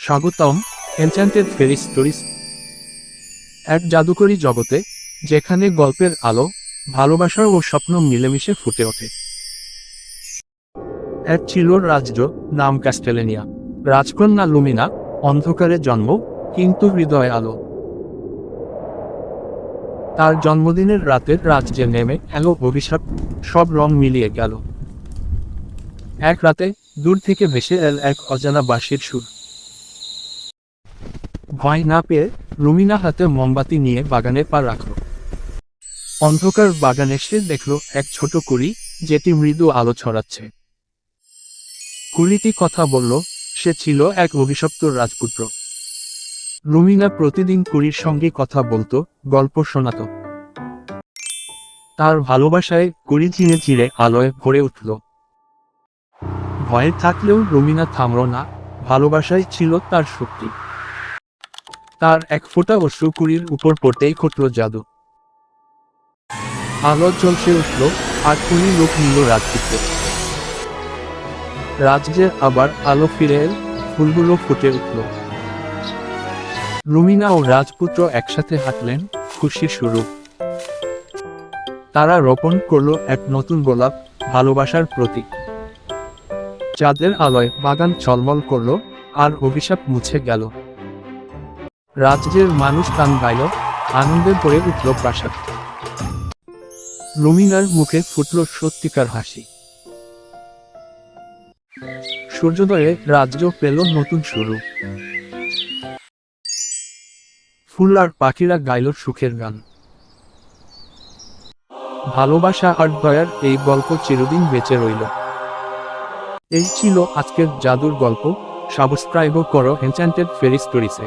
স্বাগতম এনচ্যান্টেড ফেরি স্টোরিজ, এক জাদুকরী জগতে যেখানে গল্পের আলো, ভালোবাসা ও স্বপ্ন মিলেমিশে ফুটে ওঠে। এক ছিল রাজ্য, নাম ক্যাস্টেলেনিয়া। রাজকন্যা লুমিনা, অন্ধকারে জন্ম কিন্তু হৃদয় আলো। তার জন্মদিনের রাতের রাজ্যে নেমে এলো অভিশাপ, সব রং মিলিয়ে গেল। এক রাতে দূর থেকে ভেসে এল এক অজানা বাঁশির সুর। ভয় না পেয়ে রুমিনা হাতে মোমবাতি নিয়ে বাগানে পা রাখল। অন্ধকার বাগানে সে দেখল এক ছোট কুড়ি, যেটি মৃদু আলো ছড়াচ্ছে। কুড়িটি কথা বলল, সে ছিল এক অভিশপ্ত রাজপুত্র। রুমিনা প্রতিদিন কুড়ির সঙ্গে কথা বলতো, গল্প শোনাত। তার ভালোবাসায় কুড়ি চিনে চিরে আলোয় ভরে উঠল। ভয়ে থাকলেও রুমিনা থামল না, ভালোবাসাই ছিল তার শক্তি। তার এক ফোঁটা অশ্রু কুড়ির উপর পড়তেই ঘটল জাদু। আলো জ্বলসে উঠল, আর কুড়ি লোক নিল রাজপুত্র। রাজ্যে আবার আলো ফিরে এল, ফুলগুলো ফুটে উঠল। রুমিনা ও রাজপুত্র একসাথে হাঁটলেন, খুশির শুরু। তারা রোপণ করল এক নতুন গোলাপ, ভালোবাসার প্রতীক। চাঁদের আলোয় বাগান ঝলমল করল, আর অভিশাপ মুছে গেল। রাজ্যের মানুষ গান গাইল, আনন্দে ভরে উঠল প্রাসাদ। রুমিনার মুখে ফুটল সত্যিকার হাসি। সূর্যোদয়ে রাজ্য পেল নতুন শুরু। ফুল আর পাখিরা গাইল সুখের গান। ভালোবাসা আর দয়ার এই গল্প চিরদিন বেঁচে রইল। এই ছিল আজকের জাদুর গল্প। সাবস্ক্রাইব করো এনচ্যান্টেড ফেরি স্টোরিজে।